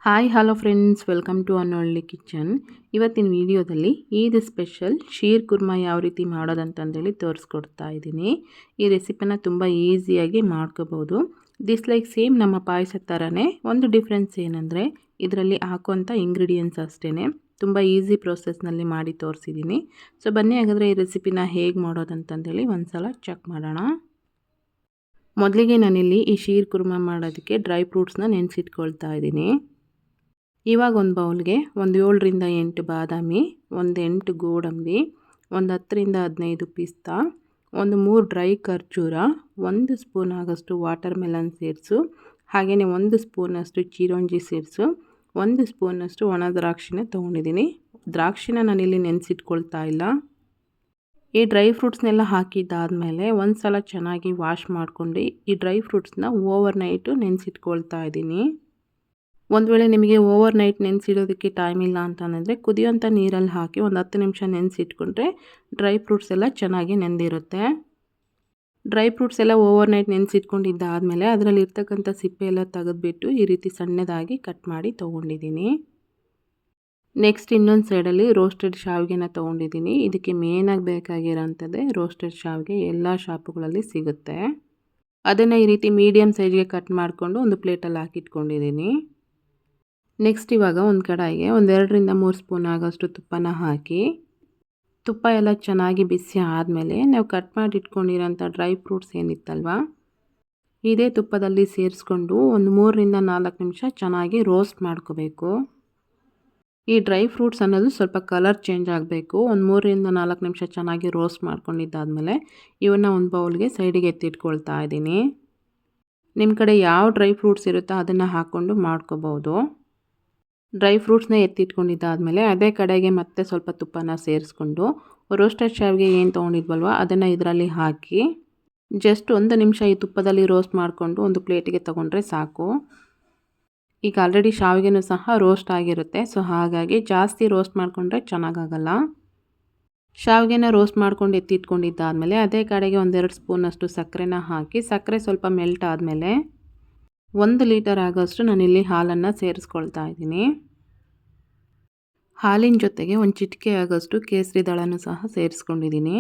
Hi hello friends, welcome to Annolli kitchen. ಇವತ್ತಿನ ವಿಡಿಯೋದಲ್ಲಿ Eid special sheer Kurma ಯಾವ ರೀತಿ ಮಾಡೋದಂತಂದೇಳಿ ತೋರಿಸ್ಕೊಡ್ತಾ ಇದ್ದೀನಿ. ಈ ರೆಸಿಪಿನ ತುಂಬ ಈಸಿಯಾಗಿ ಮಾಡ್ಕೋಬೋದು. ದಿಸ್ ಲೈಕ್ ಸೇಮ್ ನಮ್ಮ ಪಾಯಸ ಥರನೇ. ಒಂದು ಡಿಫ್ರೆನ್ಸ್ ಏನಂದರೆ ಇದರಲ್ಲಿ ಹಾಕುವಂಥ ಇಂಗ್ರೀಡಿಯೆಂಟ್ಸ್ ಅಷ್ಟೇ. ತುಂಬ ಈಸಿ ಪ್ರೋಸೆಸ್ನಲ್ಲಿ ಮಾಡಿ ತೋರಿಸಿದ್ದೀನಿ. ಸೊ ಬನ್ನಿ ಹಾಗಾದರೆ ಈ ರೆಸಿಪಿನ ಹೇಗೆ ಮಾಡೋದಂತಂದೇಳಿ ಒಂದು ಸಲ ಚೆಕ್ ಮಾಡೋಣ. ಮೊದಲಿಗೆ ನಾನಿಲ್ಲಿ ಈ ಶೀರ್ ಕುರ್ಮಾ ಮಾಡೋದಕ್ಕೆ ಡ್ರೈ ಫ್ರೂಟ್ಸ್ನ ನೆನೆಸಿಟ್ಕೊಳ್ತಾ ಇದ್ದೀನಿ. ಇವಾಗ ಒಂದು ಬೌಲ್ಗೆ ಒಂದು 7 ರಿಂದ 8 ಬಾದಾಮಿ, ಒಂದು 8 ಗೋಡಂಬಿ, ಒಂದು 10 ರಿಂದ 15 ಪಿಸ್ತಾ, ಒಂದು 3 ಡ್ರೈ ಖರ್ಜೂರ, 1 ಸ್ಪೂನ್ ಆಗೋಷ್ಟು ವಾಟರ್ ಮೆಲನ್ ಸೀಡ್ಸು, ಹಾಗೆಯೇ 1 ಸ್ಪೂನಷ್ಟು ಚಿರೋಂಜಿ ಸೀಡ್ಸು, 1 ಸ್ಪೂನಷ್ಟು ಒಣ ದ್ರಾಕ್ಷಿನ ತೊಗೊಂಡಿದ್ದೀನಿ. ದ್ರಾಕ್ಷಿನ ನಾನಿಲ್ಲಿ ನೆನೆಸಿಟ್ಕೊಳ್ತಾ ಇಲ್ಲ. ಈ ಡ್ರೈ ಫ್ರೂಟ್ಸ್ನೆಲ್ಲ ಹಾಕಿದ್ದಾದಮೇಲೆ ಒಂದು ಸಲ ಚೆನ್ನಾಗಿ ವಾಶ್ ಮಾಡ್ಕೊಂಡು ಈ ಡ್ರೈ ಫ್ರೂಟ್ಸ್ನ ಓವರ್ ನೈಟು ನೆನೆಸಿಟ್ಕೊಳ್ತಾ ಇದ್ದೀನಿ. ಒಂದು ವೇಳೆ ನಿಮಗೆ ಓವರ್ ನೈಟ್ ನೆನೆಸಿಡೋದಕ್ಕೆ ಟೈಮ್ ಇಲ್ಲ ಅಂತಂದರೆ ಕುದಿಯೋಂಥ ನೀರಲ್ಲಿ ಹಾಕಿ ಒಂದು 10 ನಿಮಿಷ ನೆನೆಸಿಟ್ಕೊಂಡ್ರೆ ಡ್ರೈ ಫ್ರೂಟ್ಸ್ ಎಲ್ಲ ಚೆನ್ನಾಗಿ ನೆಂದಿರುತ್ತೆ. ಡ್ರೈ ಫ್ರೂಟ್ಸ್ ಎಲ್ಲ ಓವರ್ ನೈಟ್ ನೆನೆಸಿಟ್ಕೊಂಡಿದ್ದಾದಮೇಲೆ ಅದರಲ್ಲಿ ಇರ್ತಕ್ಕಂಥ ಸಿಪ್ಪೆ ಎಲ್ಲ ತೆಗೆದುಬಿಟ್ಟು ಈ ರೀತಿ ಸಣ್ಣದಾಗಿ ಕಟ್ ಮಾಡಿ ತೊಗೊಂಡಿದ್ದೀನಿ. ನೆಕ್ಸ್ಟ್ ಇನ್ನೊಂದು ಸೈಡಲ್ಲಿ ರೋಸ್ಟೆಡ್ ಶಾವಿಗೆನ ತೊಗೊಂಡಿದ್ದೀನಿ. ಇದಕ್ಕೆ ಮೇನಾಗಿ ಬೇಕಾಗಿರೋಂಥದ್ದೇ ರೋಸ್ಟೆಡ್ ಶಾವಿಗೆ. ಎಲ್ಲ ಶಾಪುಗಳಲ್ಲಿ ಸಿಗುತ್ತೆ. ಅದನ್ನು ಈ ರೀತಿ ಮೀಡಿಯಮ್ ಸೈಜ್ಗೆ ಕಟ್ ಮಾಡಿಕೊಂಡು ಒಂದು ಪ್ಲೇಟಲ್ಲಿ ಹಾಕಿಟ್ಕೊಂಡಿದ್ದೀನಿ. ನೆಕ್ಸ್ಟ್ ಇವಾಗ ಒಂದು ಕಡಾಯಿಗೆ ಒಂದು 2 ರಿಂದ 3 ಸ್ಪೂನ್ ಆಗೋಷ್ಟು ತುಪ್ಪನ ಹಾಕಿ, ತುಪ್ಪ ಎಲ್ಲ ಚೆನ್ನಾಗಿ ಬಿಸಿ ಆದಮೇಲೆ ನಾವು ಕಟ್ ಮಾಡಿ ಇಟ್ಕೊಂಡಿರೋಂಥ ಡ್ರೈ ಫ್ರೂಟ್ಸ್ ಏನಿತ್ತಲ್ವ ಇದೇ ತುಪ್ಪದಲ್ಲಿ ಸೇರಿಸ್ಕೊಂಡು ಒಂದು 3 ರಿಂದ 4 ನಿಮಿಷ ಚೆನ್ನಾಗಿ ರೋಸ್ಟ್ ಮಾಡ್ಕೋಬೇಕು. ಈ ಡ್ರೈ ಫ್ರೂಟ್ಸ್ ಅನ್ನೋದು ಸ್ವಲ್ಪ ಕಲರ್ ಚೇಂಜ್ ಆಗಬೇಕು. ಒಂದು 3 ರಿಂದ 4 ನಿಮಿಷ ಚೆನ್ನಾಗಿ ರೋಸ್ಟ್ ಮಾಡ್ಕೊಂಡಿದ್ದಾದಮೇಲೆ ಇವನ್ನ ಒಂದು ಬೌಲ್ಗೆ ಸೈಡಿಗೆ ಎತ್ತಿಟ್ಕೊಳ್ತಾ ಇದ್ದೀನಿ. ನಿಮ್ಮ ಕಡೆ ಯಾವ ಡ್ರೈ ಫ್ರೂಟ್ಸ್ ಇರುತ್ತೋ ಅದನ್ನು ಹಾಕ್ಕೊಂಡು ಮಾಡ್ಕೋಬೋದು. ಡ್ರೈ ಫ್ರೂಟ್ಸ್ನ ಎತ್ತಿಟ್ಕೊಂಡಿದ್ದಾದಮೇಲೆ ಅದೇ ಕಡೆಗೆ ಮತ್ತೆ ಸ್ವಲ್ಪ ತುಪ್ಪನ ಸೇರಿಸ್ಕೊಂಡು ರೋಸ್ಟೆಡ್ ಶಾವಿಗೆ ಏನು ತೊಗೊಂಡಿದ್ವಲ್ವ ಅದನ್ನು ಇದರಲ್ಲಿ ಹಾಕಿ ಜಸ್ಟ್ 1 ನಿಮಿಷ ಈ ತುಪ್ಪದಲ್ಲಿ ರೋಸ್ಟ್ ಮಾಡಿಕೊಂಡು ಒಂದು ಪ್ಲೇಟಿಗೆ ತೊಗೊಂಡ್ರೆ ಸಾಕು. ಈಗ ಆಲ್ರೆಡಿ ಶಾವಿಗೆನೂ ಸಹ ರೋಸ್ಟ್ ಆಗಿರುತ್ತೆ. ಸೊ ಹಾಗಾಗಿ ಜಾಸ್ತಿ ರೋಸ್ಟ್ ಮಾಡಿಕೊಂಡ್ರೆ ಚೆನ್ನಾಗಾಗಲ್ಲ. ಶಾವಿಗೆನ ರೋಸ್ಟ್ ಮಾಡ್ಕೊಂಡು ಎತ್ತಿಟ್ಕೊಂಡಿದ್ದಾದಮೇಲೆ ಅದೇ ಕಡೆಗೆ 1-2 ಸ್ಪೂನಷ್ಟು ಸಕ್ಕರೆನ ಹಾಕಿ, ಸಕ್ಕರೆ ಸ್ವಲ್ಪ ಮೆಲ್ಟ್ ಆದಮೇಲೆ 1 ಲೀಟರ್ ಆಗೋಷ್ಟು ನಾನಿಲ್ಲಿ ಹಾಲನ್ನು ಸೇರಿಸ್ಕೊಳ್ತಾ ಇದ್ದೀನಿ. ಹಾಲಿನ ಜೊತೆಗೆ ಒಂದು ಚಿಟಿಕೆ ಆಗೋಷ್ಟು ಕೇಸರಿ ದಳನೂ ಸಹ ಸೇರಿಸ್ಕೊಂಡಿದ್ದೀನಿ.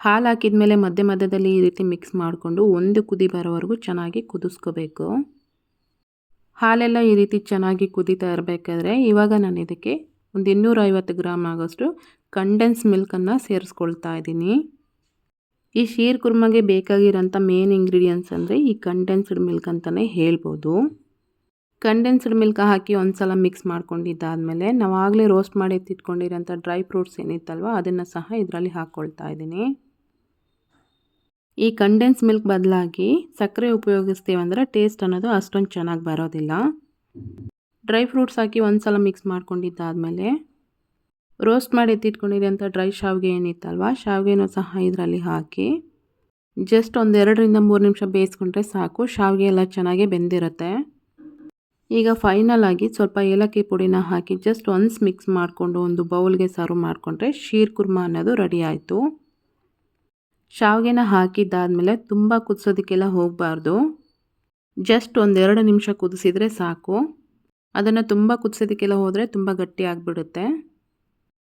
ಹಾಲು ಹಾಕಿದ ಮೇಲೆ ಮಧ್ಯ ಮಧ್ಯದಲ್ಲಿ ಈ ರೀತಿ ಮಿಕ್ಸ್ ಮಾಡಿಕೊಂಡು ಒಂದು ಕುದಿ ಬರೋವರೆಗೂ ಚೆನ್ನಾಗಿ ಕುದಿಸ್ಕೋಬೇಕು. ಹಾಲೆಲ್ಲ ಈ ರೀತಿ ಚೆನ್ನಾಗಿ ಕುದೀತಾ ಇರಬೇಕಾದ್ರೆ ಇವಾಗ ನಾನು ಇದಕ್ಕೆ ಒಂದು 250 ಗ್ರಾಮ್ ಆಗೋಷ್ಟು ಕಂಡೆನ್ಸ್ ಮಿಲ್ಕನ್ನು ಸೇರಿಸ್ಕೊಳ್ತಾ ಇದ್ದೀನಿ. ಈ ಶೀರ್ ಕುರ್ಮಗೆ ಬೇಕಾಗಿರೋಂಥ ಮೇನ್ ಇಂಗ್ರೀಡಿಯೆಂಟ್ಸ್ ಅಂದರೆ ಈ ಕಂಡೆನ್ಸ್ಡ್ ಮಿಲ್ಕ್ ಅಂತಲೇ ಹೇಳ್ಬೋದು. ಕಂಡೆನ್ಸ್ಡ್ ಮಿಲ್ಕ್ ಹಾಕಿ ಒಂದು ಸಲ ಮಿಕ್ಸ್ ಮಾಡ್ಕೊಂಡಿದ್ದಾದಮೇಲೆ ನಾವು ಆಗಲೇ ರೋಸ್ಟ್ ಮಾಡಿ ಎತ್ತಿಟ್ಕೊಂಡಿರೋಂಥ ಡ್ರೈ ಫ್ರೂಟ್ಸ್ ಏನಿತ್ತಲ್ವ ಅದನ್ನು ಸಹ ಇದರಲ್ಲಿ ಹಾಕ್ಕೊಳ್ತಾ ಇದ್ದೀನಿ. ಈ ಕಂಡೆನ್ಸ್ ಮಿಲ್ಕ್ ಬದಲಾಗಿ ಸಕ್ಕರೆ ಉಪಯೋಗಿಸ್ತೀವಂದ್ರೆ ಟೇಸ್ಟ್ ಅನ್ನೋದು ಅಷ್ಟೊಂದು ಚೆನ್ನಾಗಿ ಬರೋದಿಲ್ಲ. ಡ್ರೈ ಫ್ರೂಟ್ಸ್ ಹಾಕಿ ಒಂದು ಸಲ ಮಿಕ್ಸ್ ಮಾಡ್ಕೊಂಡಿದ್ದಾದಮೇಲೆ ರೋಸ್ಟ್ ಮಾಡಿ ಎತ್ತಿಟ್ಕೊಂಡಿರೋಂಥ ಡ್ರೈ ಶಾವಿಗೆ ಏನಿತ್ತಲ್ವ ಶಾವಿಗೆನೂ ಸಹ ಇದರಲ್ಲಿ ಹಾಕಿ ಜಸ್ಟ್ ಒಂದು 2 ರಿಂದ 3 ನಿಮಿಷ ಬೇಯಿಸ್ಕೊಂಡ್ರೆ ಸಾಕು. ಶಾವಿಗೆ ಎಲ್ಲ ಚೆನ್ನಾಗಿ ಬೆಂದಿರುತ್ತೆ. ಈಗ ಫೈನಲ್ ಆಗಿ ಸ್ವಲ್ಪ ಏಲಕ್ಕಿ ಪುಡಿನ ಹಾಕಿ ಜಸ್ಟ್ ಒನ್ಸ್ ಮಿಕ್ಸ್ ಮಾಡಿಕೊಂಡು ಒಂದು ಬೌಲ್ಗೆ ಸರ್ವ್ ಮಾಡಿಕೊಂಡ್ರೆ ಶೀರ್ ಕುರ್ಮಾ ಅನ್ನೋದು ರೆಡಿ ಆಯಿತು. ಶಾವಿಗೆನ ಹಾಕಿದ್ದಾದಮೇಲೆ ತುಂಬ ಕುದಿಸೋದಕ್ಕೆಲ್ಲ ಹೋಗಬಾರ್ದು. ಜಸ್ಟ್ ಒಂದು 2 ನಿಮಿಷ ಕುದಿಸಿದರೆ ಸಾಕು. ಅದನ್ನು ತುಂಬ ಕುದಿಸೋದಕ್ಕೆಲ್ಲ ಹೋದರೆ ತುಂಬ ಗಟ್ಟಿ ಆಗಿಬಿಡುತ್ತೆ.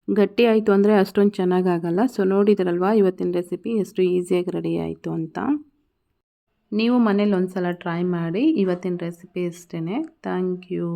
ಗಟ್ಟಿ ಆಯಿತು ಅಂದರೆ ಅಷ್ಟೊಂದು ಚೆನ್ನಾಗಾಗಲ್ಲ. ಸೊ ನೋಡಿದ್ರಲ್ವ ಇವತ್ತಿನ ರೆಸಿಪಿ ಎಷ್ಟು ಈಸಿಯಾಗಿ ರೆಡಿ ಆಯಿತು ಅಂತ. ನೀವು ಮನೇಲಿ ಒಂದು ಸಲ ಟ್ರೈ ಮಾಡಿ. ಇವತ್ತಿನ ರೆಸಿಪಿ ಇಷ್ಟೇ. Thank you.